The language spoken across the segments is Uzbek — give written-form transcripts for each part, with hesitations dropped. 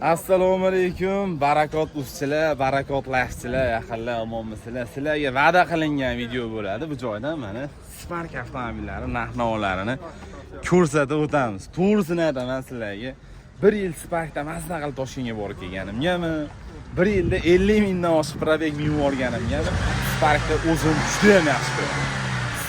Assalomu alaykum, barakot ustchilar, barakot lafchilar, yaqinlar omonmisizlar. Sizlarga va'da qilingan video bo'ladi. Bu joyda mana Spark avtomobillari narx-navolarini ko'rsatib o'tamiz. To'g'risini aytaman sizlarga. 1 yil Sparkda mazza qilib Toshkentga borib kelganimgami, 1 yilda 50 mingdan oshiq probeg minib olganimgami, Sparkda o'zim juda ham yaxshi ko'raman.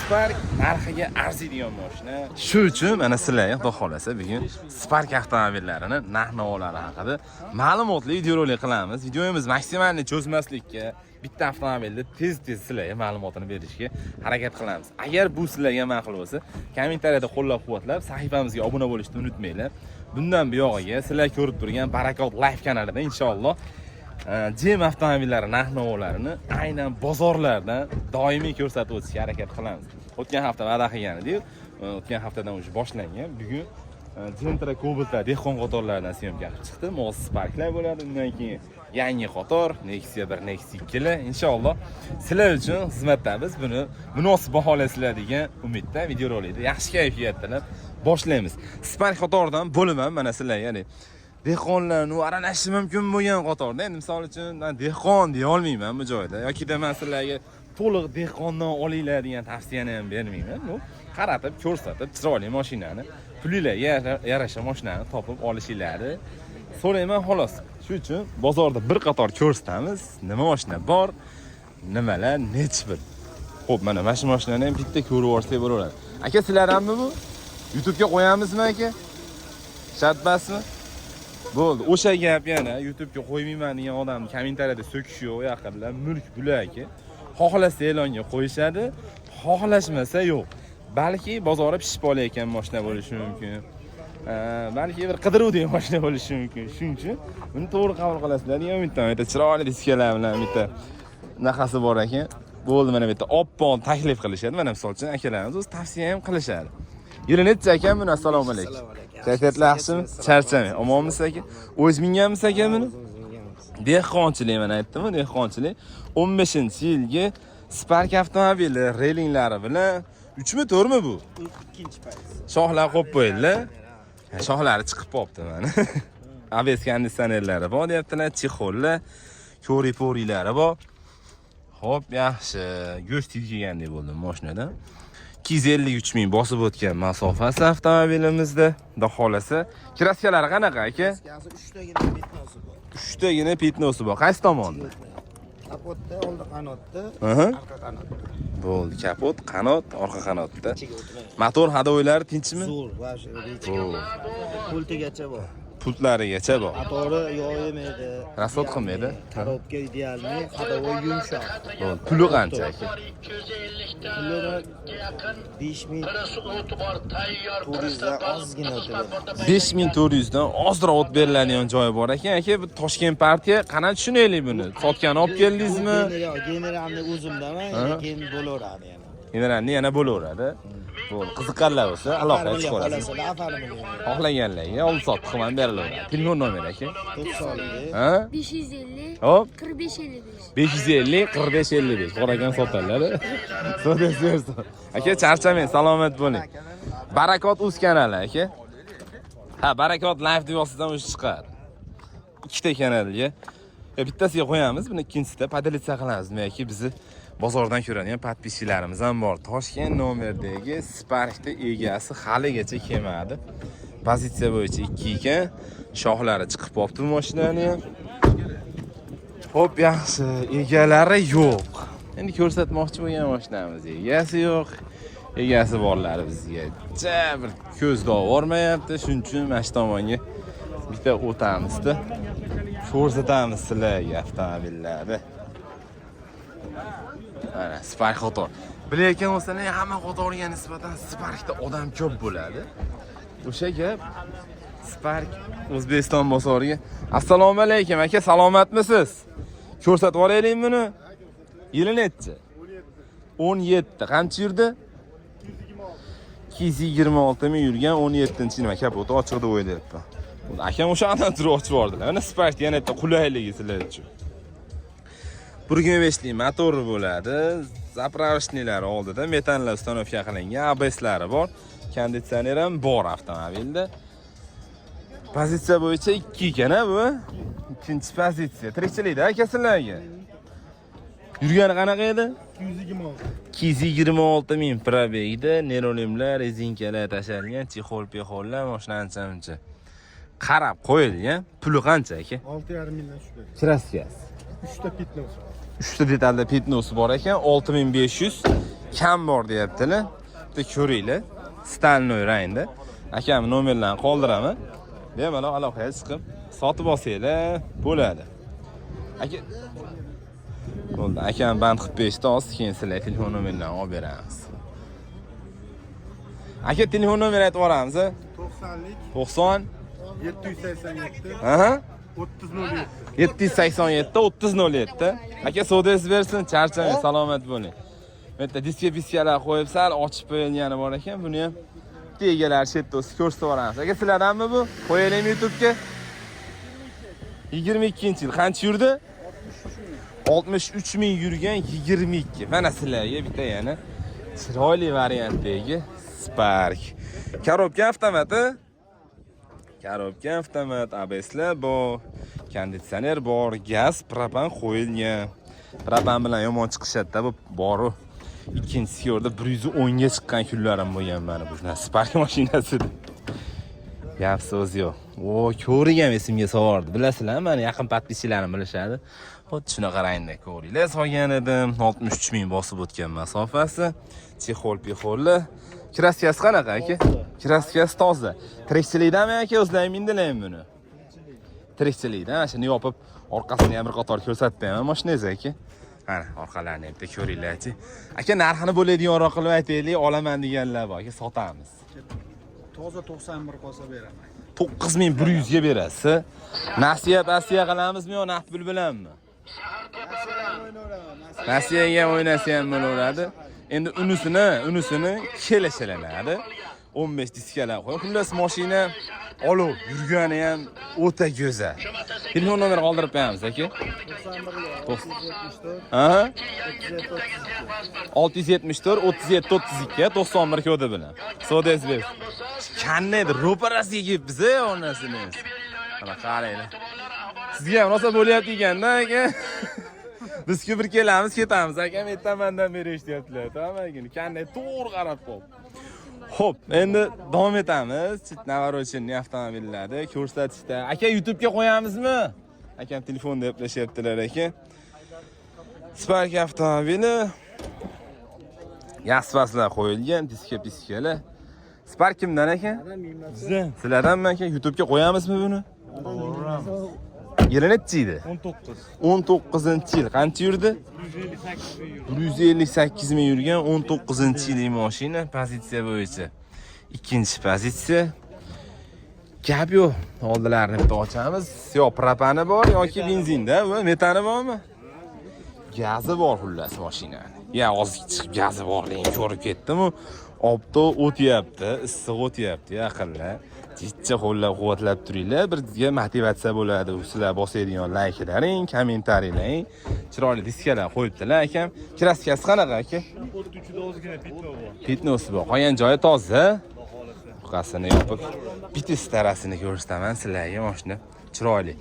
Spark narxiga arziydigan mashina. Shu uchun mana sizlarga xudo xolasa bugun Spark avtomobillarini narx-navolari haqida ma'lumotli videorolik qilamiz. Videomiz maksimalni cho'zmaslikka, bitta avtomobilni tez-tez sizlarga ma'lumotini berishga harakat qilamiz. Agar bu sizlarga ma'qul bo'lsa, kommentariyada qo'llab-quvvatlab, sahifamizga obuna bo'lishni unutmanglar. Bundan buyog'iga sizlar ko'rib turgan Barakot Live kanalida inshaalloh Jem avtomobillari narx-navolarini aynan bozorlardan doimiy ko'rsatib o'tishga harakat qilamiz. O'tgan hafta va'da qilgan edik. O'tgan haftadan o'zi boshlangan. Bugun Gentra Cobalt'lar dehqon qatorlaridan syomka qilib chiqdi. Moz Spark'lar bo'ladi. Undan keyin yangi qator Nexia 1, Nexia 2lar inshaalloh sizlar uchun xizmatdamiz. Buni munosib baholasizlar degan umidda videorolikni yaxshi kayfiyatda boshlaymiz. Spark qatoridan bo'laman mana sizlar, ya'ni dehqonlarni aralashi mumkin bo'lgan qatorda. Endi misol uchun men dehqon deya olmayman bu joyda yoki da men sizlarga to'liq dehqondan olinglar degan tavsiyani ham bermayman. Bu qaratib, ko'rsatib, chiroyli mashinani, pulinglarga yarasha mashinani topib olishinglarni so'rayman xolos. Shu uchun bozorda bir qator ko'rsatamiz, nima mashina bor, nimalar, nech pul. Xo'p, mana shu mashinani ham bitta ko'rib olsak bo'laveradi. Aka, sizlar hammi bu? YouTube'ga qo'yamizmi aka? Shart basmi? Bo'ldi, o'sha gap yana YouTube'ga qo'ymayman degan odamni kommentariyada so'kish yo'q, yaqinlar mulk bularki. Xohlasa e'longa qo'yishadi, xohlashmasa yo'q. Balki bozorda pishib olayotgan mashina bo'lishi mumkin. Balki bir qidiruvdagi mashina bo'lishi mumkin. Shuning uchun buni to'g'ri qabul qilasizlar degan umiddaman. Bitta chiroyli diskalar bilan bitta naqasi bor ekan. Bo'ldi, mana bitta oppoq taklif qilishadi. Mana misol uchun akalarimiz o'z tavsiya ham qilishadi. Yilini ekan buni. Assalomu alaykum. Kayfiyatlar yaxshimi? Charchamang. Omonmisiz aka? O'z minganmisiz aka buni? Dehqonchilik mana aytdim-ku, dehqonchilik. 15-yilgi Spark avtomobili reylinglari bilan 3mi 4mi bu? 2-payt. Shoxlar qo'yib qo'yildi. Shoxlari chiqib qopti mana. ABS konditsionerlari bor, deyaptilar, chexollar, ko'ri-po'rilari bor. Xo'p, yaxshi. Go'sht yegandek bo'ldim mashinadan. 253 ming bosib o'tgan masofasi avtomobilimizda. Xudo xolasa, kraskalari qanaqa aka? Kraskasi 3tagina petnosi bor. 3tagina petnosi bor. Qaysi tomonda? Kapotda, oldi qanotda, Aha. orqa qanotda. Bo'ldi, kapot, qanot, orqa qanotda. Motor hadovoylari tinchmi? Zo'r, va pultigacha bor. Pultlarigacha bor. Motori yo'q yemaydi. Rasot qilmaydi. Korobka idealniy, hadovoy yumshoq. Bo'ldi. Puli qancha aka? Pullari 5000 turizdan ozgina o'tadi. 5400 dan ozroq o't beriladigan joyi bor ekan. Aka, bu Toshkent partiya qana tushunaylik buni? Sotgan olib keldingizmi? Generalni o'zimdaman, keyin bo'laveradi yana. Generalni yana bo'laveradi. Bo'ldi. Qiziqqanlar bo'lsa aloqa chiqarasiz. Xohlaganlarga olib-sot qilib berilaveradi. Telefon nomeri aka? 90. Ha? 550 Hop. 4555. 550 4555. Bor ekan sotadilar. So'raysiz. Aka, charchamang, salomat bo'ling. Barakot uz kanali aka. Ha, Barakot Live deb yozsangiz o'sha chiqadi. Ikkita kanalga. Bittasiga qo'yamiz, buni ikkinchisida podelitsiya qilamiz. Yoki bizni bozordan ko'radigan podpischilarimiz ham bor. Toshkent nomerdagi Spark'da egasi haligacha kelmadi. Pozitsiya bo'yicha 2 ekan. Shoxlari chiqib qopti mashinani ham. Xo'p, yaxshi. Egalari yo'q. Endi ko'rsatmoqchi bo'lgan mashinamiz egasi yo'q. Egasi borlari bizga bir ko'zda olmayapti. Shuning uchun mana shu tomonga bitta o'tamizda ko'rsatamiz sizlarga avtomobillarni. Mana Spark qator. Bilayotgan bo'lsangiz, hamma qatoriga nisbatan Sparkda odam ko'p bo'ladi. O'sha gap Spark O'zbekiston bozoriga. Assalomu alaykum aka, salomatmisiz? Ko'rsatib olaylik buni. Yili nechi? 17. Qancha yurdi? 226 ming yurgan 17-chi nima kapoti ochiqda o'ylayapman. Akam o'shadan turib ochib yubordilar. Mana Spark yana bitta qulayligi sizlar uchun. 1.5 lik motori bo'ladi. Zapravочниylari oldida metanli ustanovka qilingan, ABS'lari bor. Konditsioner ham bor avtomobilda. Pozitsiya bo'yicha 2 ekan-a bu. Ikkinchi pozitsiya. Tirikchilikda aka sizlarga. Yurgani qanaqa edi? 226 ming probegda, nerolimlar, rezinkalar tashalgan, chexol-pexollar, mashina-ancha. Qarab qo'yilgan. Puli qancha aka? 6,5 mingdan tushdi. Kraskasi. 3 ta pitnos. 3 ta detalda pitnosi bor ekan, 6500 kam bor deyaptilar. Bitta ko'ringlar. Stalnoy rangda. Akam nomerlarni qoldiraman. Bemalol aloqaga chiqib sotib olsanglar bo'ladi. Aka bo'ldi. Akam band qilib berishdi, hozir keyin sizlar telefon nomerlarini olib beramiz. Aka telefon nomeri aytib yuboramiz. 90lik 90 787 aha 3007. 787 3007. Aka savdoyingiz bersin, charchamang, salomat bo'ling. Bu yerda diska-piskalar qo'yib sal ochib qo'yilgani bor ekan, buni ham egalar chetdosi ko'rsatib yuboramiz. Aka sizlardanmi bu? Qo'yaylikmi YouTube'ga? 22-yil qancha yurdi? 63 ming yurgan 22. Mana sizlarga bitta yana chiroyli variantdagi Spark. Korobka avtomati. Korobka avtomat, ABSlar bor, konditsioner bor, gaz, propan qo'yilgan. Propan bilan yomon chiqishadi-da bu boru. Ikkinchisi yo'lda 110 ga chiqqan kunlarim bo'lgan mana bu Spark mashinasi. Gap so'z yo'q. O, ko'rgan esimga sovordi. Bilasizlar, meni yaqin podpischilarim bilishadi. Xuddi shunaqa rangda ko'ringlar, solgan edim. 63 ming bosib o'tgan masofasi. Chexol-pexolli. Kraskasi qanaqa aka? Kraskasi toza. Tirikchilikdami aka, o'zlaring mindilaymi buni? Tirikchilikda, mana shuni yopib, orqasini ham bir qator ko'rsatib beraman mashinangiz aka. Mana orqalarini bitta ko'ringlar-chi. Aka narxini bo'ladiganroq qilib aytaylik, olaman deganlar bor, aka sotamiz. Toza 91 qolsa beraman. 9100 ga berasiz. Nasiya qilamizmi yo naqd pul bilanmi? Nasiyaga o'ynasa ham bo'laveradi. Endi unisini kelishilanadi. 15 diskalar qo'ying. Xullas mashina olov, yurgani ham o'ta go'zal. Telefon nomeri qoldirib qo'yamiz aka. 91 674 37 32 91 kodi bilan. Savdoyingiz bersin. Qanday ro'parasiga kelib biza onasini. Mana qaranglar. Sizga ham rosa bo'lyapti ekanda aka. Biz bir kelamiz, ketamiz aka, metamandan berish deyaptilar. Tamam, qanday to'g'ri qarab qol. Xo'p, endi davom etamiz. Navarochinning avtomobillarni ko'rsatishda. Aka YouTube'ga qo'yamizmi? Akam telefonda gaplashyaptilar aka. Spark avtomobili Yasvaslar qo'yilgan, diska-piskalar. Spark kimdan aka? Bizdan. Sizlardanmi aka? YouTube'ga qo'yamizmi buni? Yili nechi edi? 19-yil. Qancha yurdi? 158 ming yurgan 19-yillik mashina. Pozitsiya bo'yicha ikkinchi pozitsiya. Gap yo'q. Oldilarini bitta ochamiz. Yo propani bor yoki benzinda, va metani bormi? Gazi bor xullas mashinani. Ya hozir chiqib gazi borligini ko'rib ketdim-ku. Obto o'tyapti, issiq o'tyapti, yaqinlar. Jichcha qo'llab-quvvatlab turinglar. Bizga motivatsiya bo'ladi. Sizlar bosadigan layklaring, kommentariyaring. Chiroyli diskalar qo'yibdilar akam. Kraskasi qanaqa aka? Xuddi juda ozgina pitnos bor. Pitnosi bor. Qolgan joyi toza. Orqasini yopib, bitis tarasini ko'rsataman sizlarga mashina. Chiroyli.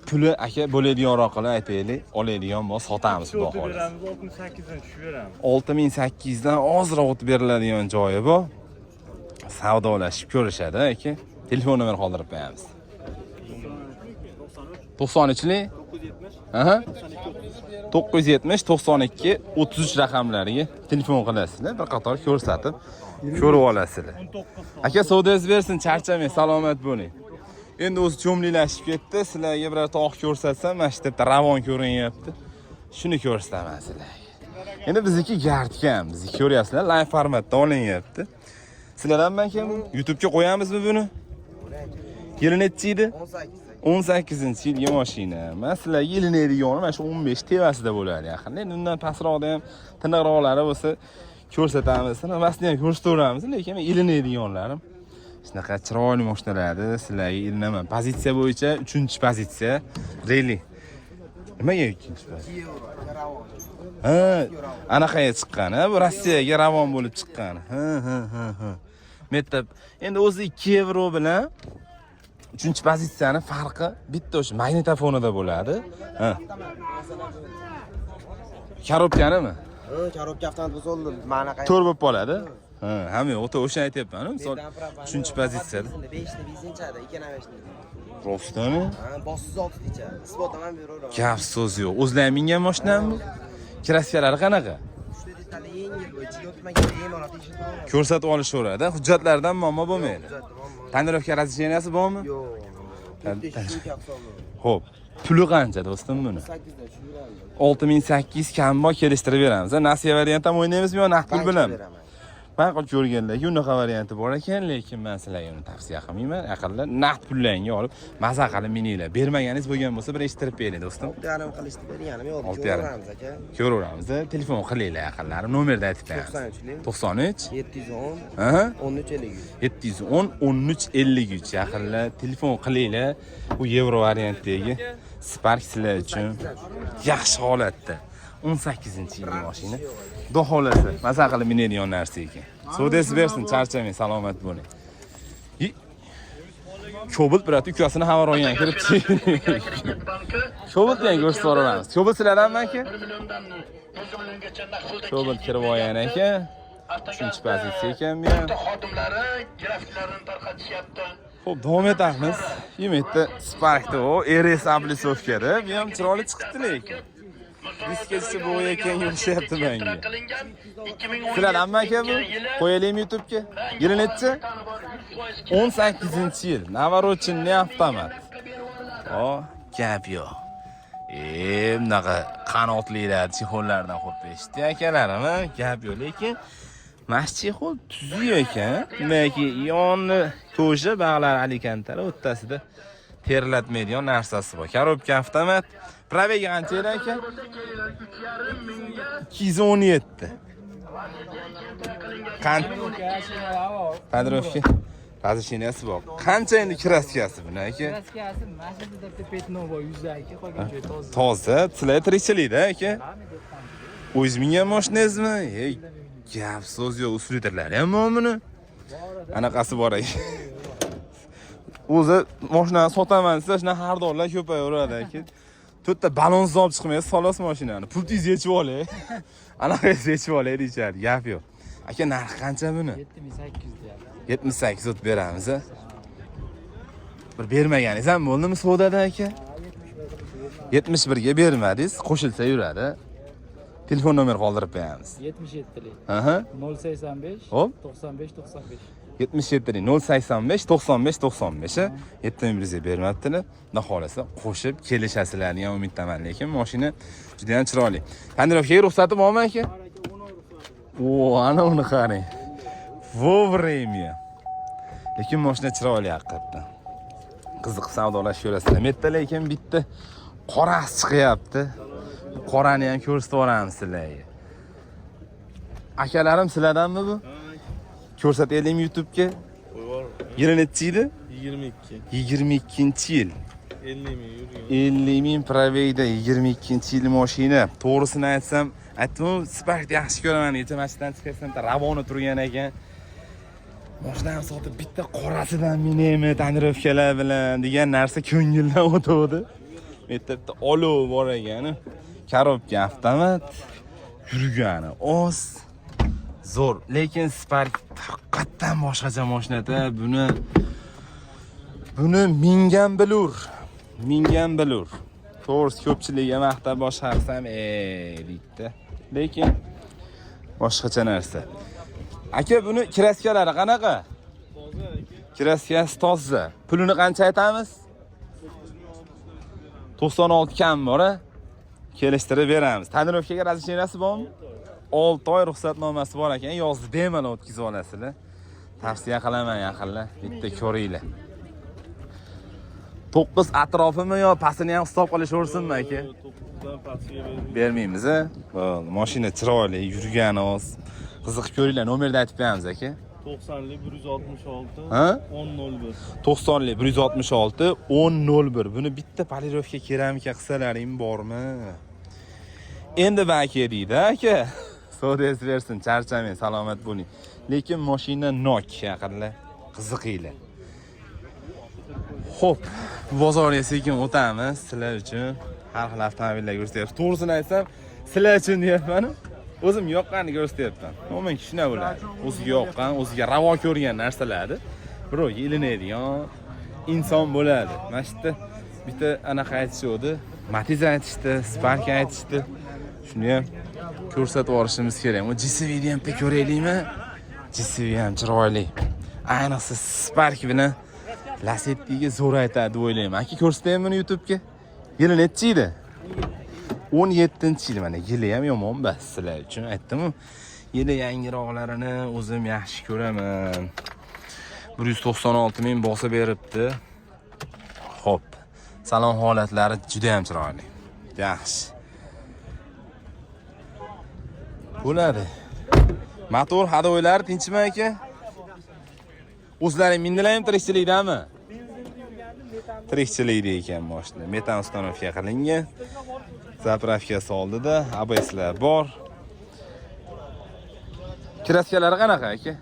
Puli aka bo'ladiganroq qilib aytaylik, oladigan bo'lsa sotamiz xudo xohlasa. 68 dan tushib beramiz. 6800 dan ozroq o'tib beriladigan joyi bor. Savdolashib ko'rishadi aka. Telefon nomeri qoldirib qo'yamiz. 93lik 970. Aha. 970 92 33 raqamlariga telefon qilasizlar, bir qator ko'rsatib ko'rib olasizlar. Aka savdoyingiz bersin, charchamang, salomat bo'ling. Endi o'zi cho'mlilashib ketdi. Sizlarga biror tog' ko'rsatsam, mana shu yerda ravon ko'rinyapti. Shuni ko'rsataman sizlarga. Endi bizniki gardkan, bizni ko'ryapsizlar, live formatda olinyapti. Sizlardan men kim? YouTube'ga qo'yamizmi buni? Yili nechi edi? 18-yilgi mashina. Men sizlarga yilini edigani mana shu 15 tevasida bo'ladi yaqinda. Endi undan pastroqda ham tiniqroqlari bo'lsa ko'rsatamiz. Hammasini ham ko'rsataveramiz, lekin men yilini ediganlarim. Shunaqa chiroyli mashinalarni sizlarga ilinaman. Pozitsiya bo'yicha 3-pozitsiya. Rally. Nimaga 2-pozitsiya? Ha, anaqaga chiqqan, ha, bu Rossiyaga ravon bo'lib chiqqan. Ha. Metab. Endi o'zi 2 yevro bilan Uchinchi pozitsiyani farqi bitta o'sha magnitofonida bo'ladi. Ha. Korobkanimi? Korobka avtomat bo'lsa oldi. Mana qayerda? To'r bo'lib qoladi. Ha, hamma o'shani aytyapman. Misol 3-pozitsiyada. 5 bezinchada, 2.5. Rostami? Ha, bossiz 6 ticha. Isbot ham beraveradi. Gap so'z yo'q. O'zlari mingan mashinami bu? Kraskalari qanaqa? 3 detali yengil bo'yicha yopmagan bemalol tekshirib. Ko'rsatib olishaveradi. Hujjatlardan muammo bo'lmaydi. Tonirovka razresheniyasi bormi? Yo'q. Xo'p. Puli qancha do'stim buni? 8 dan tushiramiz. 6800 kambo kelishtirib beramiz. Nasiya variant ham o'ynaymizmi yo naqd pul bilan? Men ko'rganlarga unaqa varianti bor ekan, lekin men sizlarga uni tavsiya qilmayman. Aqallar naqd pullarga olib, maza qilib mininglar. Bermaganingiz bo'lgan bo'lsa, bir eshittirib bering do'stim. 6.5 qilishni berganim yo'q. 6.5. Ko'ramiz aka. Ko'raveramiz. Telefon qilinglar aqallar. Nomerni aytib beramiz. 93 93 710 Aha. 1353. 710 1353 yaqinlar telefon qilinglar. Bu yevro variantdagi Spark sizlar uchun yaxshi holatda. 18-yil mashina. Xudo xolasa, maza qilib minadigan narsa ekan. Sodasi bersin, charchamang, salomat bo'ling. Kobalt birat ukasini havo ro'yan kirib. Kobalt bilan ko'rsatib yuboramiz. Kobalt sizlardanmi aka? Kobalt kirib olgan ekan. 3-pozitsiya ekan bu ham. xodimlari grafiklarni tarqatishyapti. Xo'p, davom etamiz. Yemetda Sparkda o RS aplisovkada bu ham chiroyli chiqibdi lekin. Disketchi bo'yayotganga o'xshayapti menga. Sizlar hamma aka bu? Qo'yaylikmi YouTube'ga? Yili nechi? 18-yil. Navorotchinni avtomat. O, gap yo'q. Bunaqa qanotlilar, chexollardan qo'rqib eshitdi akalarimi? Gap yo'q, lekin Mash chexol tuzuyor ekan. Demakki, yonni ko'shi bag'lar alikantlar o'rtasida terlatmaydigan narsasi bor. Korobka avtomat. Pravega qancha edi aka? 217. Tonirovka razresheniyasi bor. Qancha endi kraskasi buni aka? Kraskasi mashinada Petnovo 100 aka, qolgan joyi toza. Toza, sizlar tirikchilikda aka. O'zingiz mingan mashinangizmi? Gap so'z yo'q, usluterlari ham bormi? Anaqasi bor aka. O'zi mashinani sotaman desa, shuna har dolar ko'payaveradi aka. To'rtta balons olib chiqmaysiz, solas mashinani. Pultingizni yechib olay. Anaqa yechib olay deyishadi, gap yo'q. Aka, narxi qancha buni? 7800 deyapti. 78 o'tib beramiz. Bir bermaganingiz ham bo'ldimi savdoda aka? 71 ga bermadingiz, qo'shilsa yuradi. Telefon nomer qoldirib qo'yamiz. 77lik. Aha. 085 Hop. 95 95. 77lik 085 95 95. 7100 ga bermabdilar. Xudo xolasa qo'shib kelishasizlarni ham umiddaman, lekin mashina juda ham chiroyli. Tonirovkaga ruxsati bormi aka? O, ana uni qarang. Vovремя. Lekin mashina chiroyli haqiqatdan. Qiziq savdolash ko'rasizlar. Metta lekin bitta qorasi chiqyapti. Qorani ham ko'rsatib yuboramiz sizlarga. Akalarim sizlardanmi bu? Ko'rsataylikmi YouTube'ga? Yili nechi edi? 22. 22-yil. 50 ming yurgan. 50 ming praveyda 22-yil mashina. To'g'risini aytsam, aytdim, Spark'ni yaxshi ko'raman. Yetmasdan chiqsam, Ravoni turgan ekan. Mashinani sotib bitta qorasidan minaymi, tonirovkalar bilan degan narsa ko'ngildan o'tadi. Bitta olov bor ekan. Korobka avtomat, yurgani oz, zo'r. Lekin Spark haqiqatdan boshqacha mashinada. Buni mingan bilur. To'g'risi ko'pchilikga maqtab boshqarsam, deydi. Lekin boshqacha narsa. Aka, buni kraskalari qanaqa? Toza aka. Kraskasi toza. Pulini qancha aytamiz? 96 kam bor-a? Kelishtirib beramiz. Tonirovkaga razresheniyasi bormi? 6 oy ruxsatnomasi bor ekan, yozda bemalol o'tkazib olasizlar. Tavsiya qilaman yaqinlar, bitta ko'ringlar. 9 atrofimi yo pastini ham hisob qilishaversinmi aka? 9dan pastiga Bermaymiz, a? Bo'ldi, mashina chiroyli, yurgani oz. Qiziq ko'ringlar, nomerni aytib beramiz aka. 90lik 166 Ha? 1001. 90lik 166 1001. Buni bitta polirovka keramika qilsalaring bormi? Endi baki deydi aka. So'des bersin, charchamang, salomat bo'ling. Lekin mashina nok yaqinlar, qiziqinglar. Xo'p, bozorga sekin o'tamiz sizlar uchun. Har xil avtomobillar ko'rsatyapmiz. To'g'risini aytsam, sizlar uchun deyapman. O'zim yoqqanini ko'rsatyapman. Umuman shuna bo'ladi. O'ziga yoqqan, o'ziga ravo ko'rgan narsalarni birovga ilinadigan inson bo'ladi. Mana shu yerda bitta anaqa aytishdi, Matiz aytishdi, Spark aytishdi. Shuni ham ko'rsatib yuborishimiz kerak. Bu GSV-ni ham ko'raylikmi? GSV ham chiroyli. Ayniqsa Spark bilan Lacetti'ga zo'r aytadi deb o'ylayman. Aka ko'rsataymi buni YouTube'ga? Yili necha edi? 17-yil mana. Yili ham yomon emas sizlar uchun aytdim-ku. Yili yangiroqlarini o'zim yaxshi ko'raman. 196 ming bosib beribdi. Xo'p. Salon holatlari juda ham chiroyli. Yaxshi. Bo'ladi. Motor hadoylari tinchmi aka? O'zlaring mindilarim tirikchilikdami? Tirikchilikda ekan mashina. Metan ustanovka qilingan. Zapravkasi oldida, ABSlar bor. Kraskалari qanaqa aka?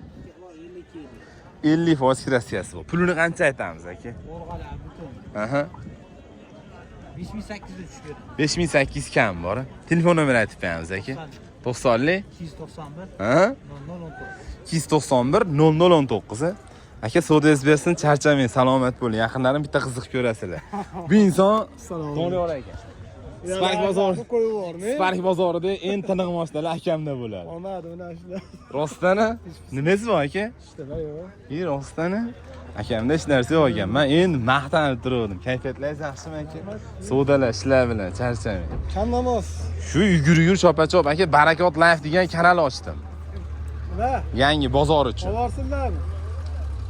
50% kraskasi bor. Pulini qancha aytamiz aka? O'rg'alar butun. Aha. 5800 tushgan. 5800 kam bor. Telefon nomeri aytib beramiz aka. 90 291 ha? 0019. 291 0019. Aka so'zingiz bersin, charchamang, salomat bo'ling. Yaqinlarim bitta qiziq ko'rasizlar. Bu inson Doniyor aka. Spark bozori. Spark bozorida eng tiniq mashinalar akamda bo'ladi. Olmadi mana shular. Rostdan nimasi bor aka? İşte yo'q. Rostdan akamda hech narsa yo'q ekan. Men endi maqtanib turdim. Kayfiyatlaringiz yaxshimi aka? Savdolar, ishlar bilan charchamang. Kam namoz. Shu yugur chop-chop aka Barakot Life degan kanal ochdim. Va Yangi bozor uchun. oborsinlarmi?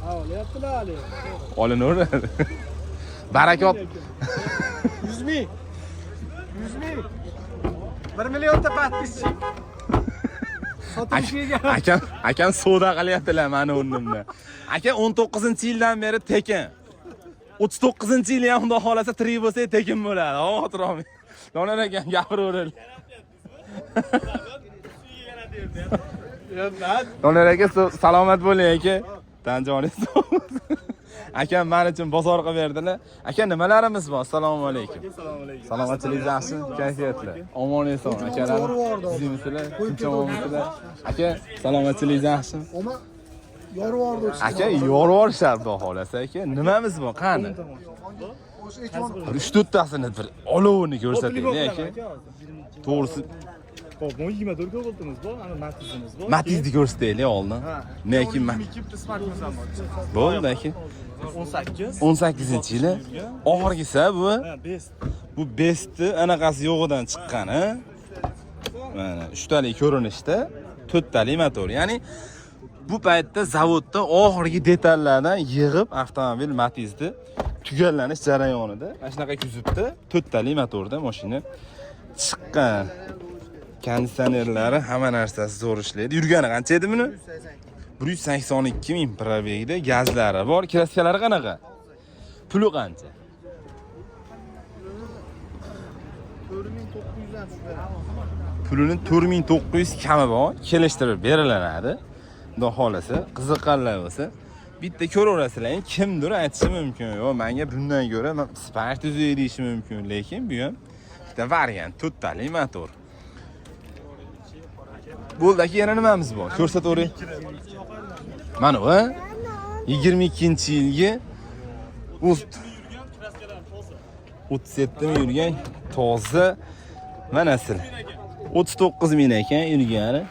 Ha, olyaptilar hali. Olinaveradi. Barakot 100 ming. 100 ming. 1 millionta подписчик. akam savdo qilyaptilar meni o'rnimda. Aka 19-yildan beri tekin. 39-yil ham xudo xolasa tirik bo'lsa tekin bo'ladi. Xotiromi. Donar akam gapiraveradi. Donar aka salomat bo'ling aka. Tanjoningiz sog' bo'lsin. Akam men uchun bozor qilib berdilar. Aka nimalarimiz bor? Assalomu alaykum. Salomatchilik yaxshi, kayfiyatlar. Omon eson akalar. Sizmisizlar? Tinchlikmisizlar? Aka salomatchilik yaxshi. Oma yorvordi. Aka yorvorishar xudo xolasa aka. Nimamiz bor? Qani? 3-4 tasini bir olovini ko'rsataylik aka. To'g'risi Hop, 24 ga qo'ldingiz bor, ana Matizimiz bor. Matizni ko'rsataylik oldin. Lekin 22 bitta Sparkimiz ham bor. bo'ldi aka. 18. 18-yili oxirgisi bu. Ha, best. Bu bestni anaqasi yo'g'idan chiqqan, ha? Mana 3 talik ko'rinishda, 4 talik motor. Ya'ni bu paytda zavodda oxirgi detallardan yig'ib avtomobil Matizda tugallanish jarayonida mana shunaqa kuzovda 4 talik motorda mashina chiqqan. Konditsionerlari hamma narsasi zo'r ishlaydi. Yurgani qancha edi buni? 182 ming probegda, gazlari bor. Kraskalari qanaqa? Puli qancha? 4900 dan tushgan. Pulini 4900 kami bor, kelishtirib berilinadi. Xudo xolasa, qiziqqanlar bo'lsa, bitta ko'raverasizlar. Kimdir aytishi mumkin. Yo, menga bundan ko'ra Spark tuzay deyishi mumkin, lekin bu ham bitta variant, 4 talik motor. Bo'ldaki yana nimamiz bor? Ko'rsatavering. Mana bu 22-yilgi 37 ming yurgan toza mana sizlar. 39 ming ekan yurgani.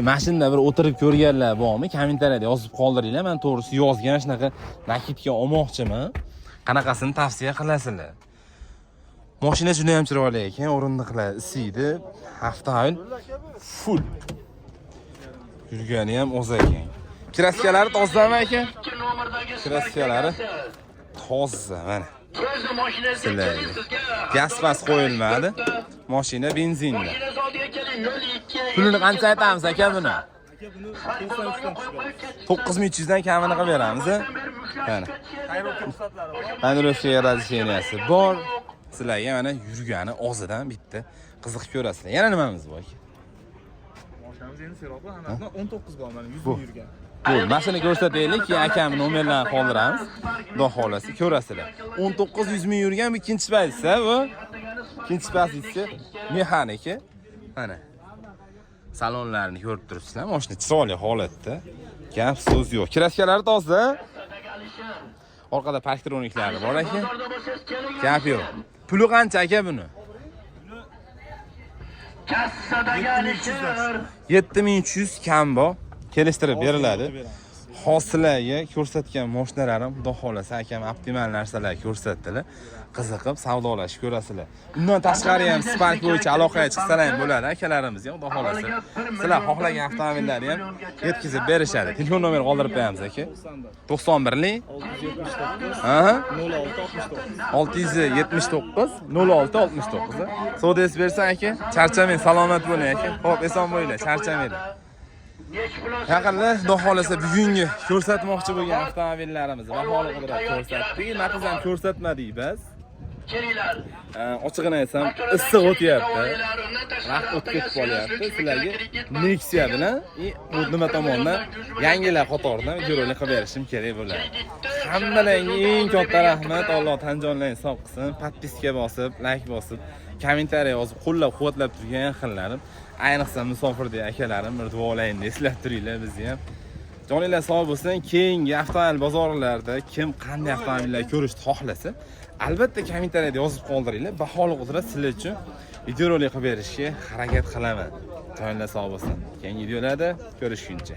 Mashinada bir o'tirib ko'rganlar bormi? Kommentariyada yozib qoldiringlar. Men to'g'risi yozgan shunaqa nakitga olmoqchiman. Qanaqasini tavsiya qilasizlar? Mashina juda ham chiroyli ekan, o'rindiqlar isiydi, avtomobil full. Yurgani ham o'z ekan. Kraskalari tozami ekan? Kraskalari toza mana. Gaz pas qo'yilmadi. Mashina benzinda. Pulini qancha aytamiz aka buni? 9300 dan kamini qilib beramiz. Mana. Tayyorlashga razisheniyasi bor. Sizlarga mana yurgani ozidan bitta qiziq ko'rasizlar. Yana nimamiz bor aka? Mashinamiz endi seroqlar, hammasini 19 bor, mana 100 ming yurgan. Bo'l, mashina ko'rsataylik, keyin akamning nomerlarini qoldiramiz. Xudo xolasa ko'rasizlar. 1900 ming yurgan bu ikkinchi pozitsiya bu. Ikkinchi pozitsiya mexaniki. Mana. Salonlarini ko'rib turibsizlar. Mashina chiroyli holatda. Gap so'z yo'q. Kiraskalari toza. Orqada parktroniklari bor ekan. Gap yo'q. Puli qancha aka buni? Kassadagi Alisher. 7300 kam bor. Kelishtirib beriladi. Hosilaga ko'rsatgan mashinalarim xudo xolasa akam optimal narsalar ko'rsatdilar. Qiziqib savdolashib ko'rasizlar. Undan tashqari ham Spark bo'yicha aloqaga chiqsalar ham bo'ladi akalarimiz ham xudo xolasa. Sizlar xohlagan avtomobillarni ham yetkazib berishadi. Telefon nomeri qoldirib qo'yamiz aka. 91lik 679 0669. Savdoysiz bersa aka, charchamang, salomat bo'ling aka. Xo'p, eson bo'linglar, charchamanglar. Yaqinda xudo xolasa bugungi ko'rsatmoqchi bo'lgan avtomobillarimizni baholi qilib ko'rsatdik. Naqz ham ko'rsatmadik biz. Kelinglar. Ochig'ini aytsam, issiq o'tyapti. Vaqt o'tib ketib qolyapti. Sizlarga Nexia bilan nima tomondan yangilar qatoridan videorolik qilib berishim kerak bo'ladi. Hammalarga eng katta rahmat. Alloh tan jonlaringizni sog' qilsin. Podpiska bosib, like bosib, kommentariy yozib, qo'llab-quvvatlab turgan yaqinlarim, ayniqsa musofirdagi akalarim bir duolayni eslab turinglar bizni ham. Joninglar sog' bo'lsin. Keyingi avtomobil bozorlarida kim qanday avtomobillar ko'rishni xohlasa, albatta kommentariyada yozib qoldiringlar. Baholi qudrat sizlar uchun videorolik qilib berishga harakat qilaman. Joninglar sog' bo'lsin. Keyingi videolarda ko'rishguncha.